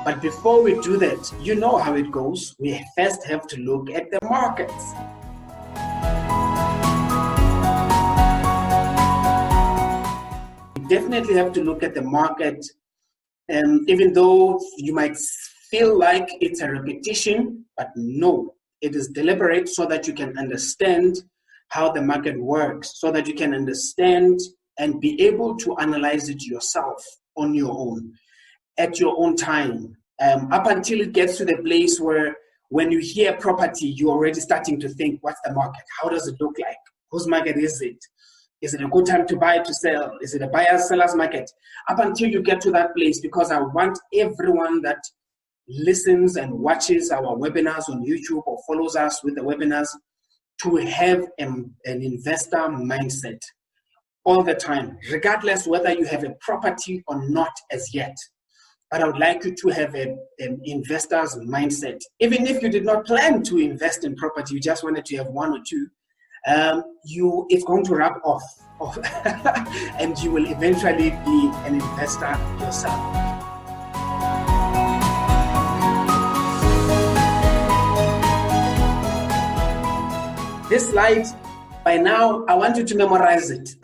But before we do that, you know how it goes. We first have to look at the markets. We definitely have to look at the market, even though you might feel like it's a repetition, but no, it is deliberate so that you can understand how the market works, so that you can understand and be able to analyze it yourself on your own, at your own time, up until it gets to the place where when you hear property, you're already starting to think, what's the market? How does it look like? Whose market is it? Is it a good time to buy, to sell? Is it a buyer's, seller's market? Up until you get to that place, because I want everyone that listens and watches our webinars on YouTube or follows us with the webinars to have an investor mindset all the time, regardless whether you have a property or not as yet. But I would like you to have an investor's mindset. Even if you did not plan to invest in property, you just wanted to have one or two, it's going to rub off and you will eventually be an investor yourself. This slide, by now, I want you to memorize it.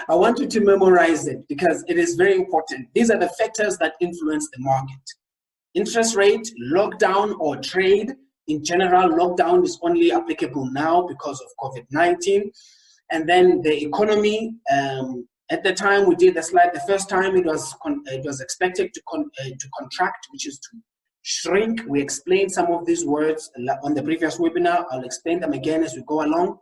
I want you to memorize it because it is very important. These are the factors that influence the market. Interest rate, lockdown or trade. In general, lockdown is only applicable now because of COVID-19. And then the economy, at the time we did the slide, the first time it was expected to contract, which is to shrink. We explained some of these words on the previous webinar. I'll explain them again as we go along.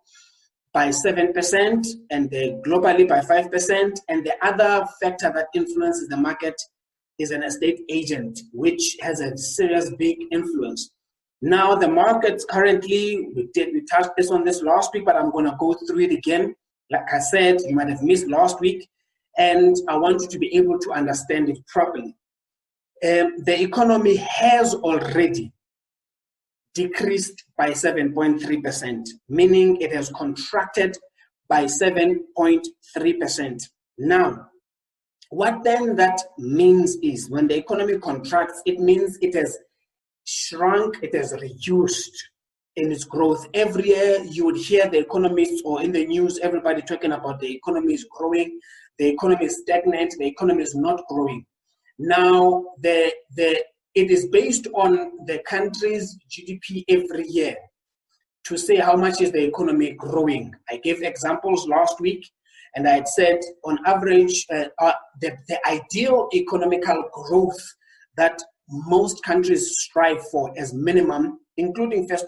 By 7% and globally by 5%. And the other factor that influences the market is an estate agent, which has a serious big influence. Now the markets currently, we touched this on this last week, but I'm going to go through it again. Like I said, you might have missed last week, and I want you to be able to understand it properly. The economy has already decreased by 7.3%, meaning it has contracted by 7.3%. Now, what then that means is when the economy contracts, it means it has shrunk, it has reduced in its growth. Every year you would hear the economists or in the news, everybody talking about the economy is growing, the economy is stagnant, the economy is not growing. Now, it is based on the country's GDP every year to say how much is the economy growing. I gave examples last week, and I had said on average, the ideal economical growth that most countries strive for as minimum, including first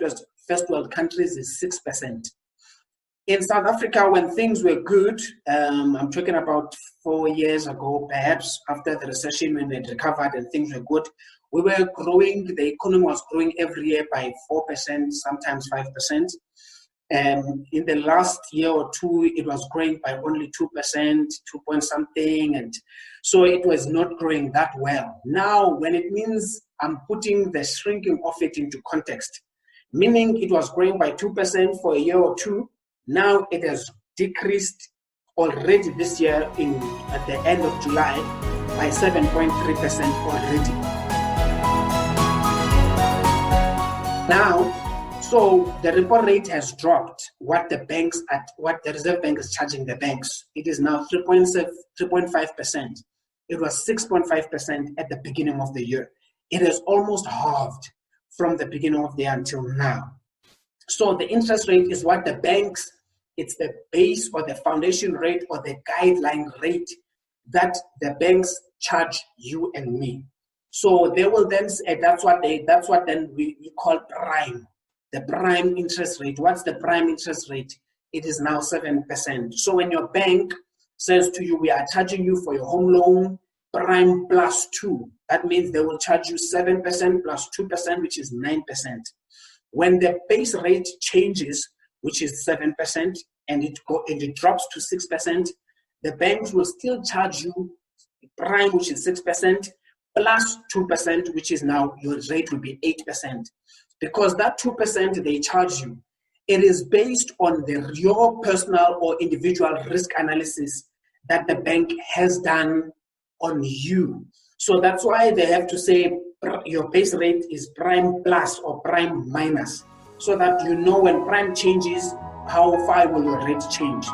world countries, is 6%. In South Africa, when things were good, I'm talking about 4 years ago, perhaps after the recession when it recovered and things were good, we were growing, the economy was growing every year by 4%, sometimes 5%. In the last year or two, it was growing by only 2%, 2 point something. And so it was not growing that well. Now, when it means I'm putting the shrinking of it into context, meaning it was growing by 2% for a year or two, now it has decreased already this year at the end of July by 7.3% already. Now, so the repo rate has dropped. What the Reserve Bank is charging the banks, it is now 3.5%. It was 6.5% at the beginning of the year. It has almost halved from the beginning of the year until now. So the interest rate is what the banks, it's the base or the foundation rate or the guideline rate that the banks charge you and me. So they will then say that's what then we call prime, the prime interest rate. What's the prime interest rate? It is now 7%. So when your bank says to you, we are charging you for your home loan prime plus 2, that means they will charge you 7% plus 2%, which is 9%. When the base rate changes, which is 7%, and it drops to 6%, the banks will still charge you prime, which is 6%, plus 2%, which is now your rate will be 8%. Because that 2% they charge you, it is based on your personal or individual risk analysis that the bank has done on you. So that's why they have to say your base rate is prime plus or prime minus, so that you know when prime changes, how far will your rate change.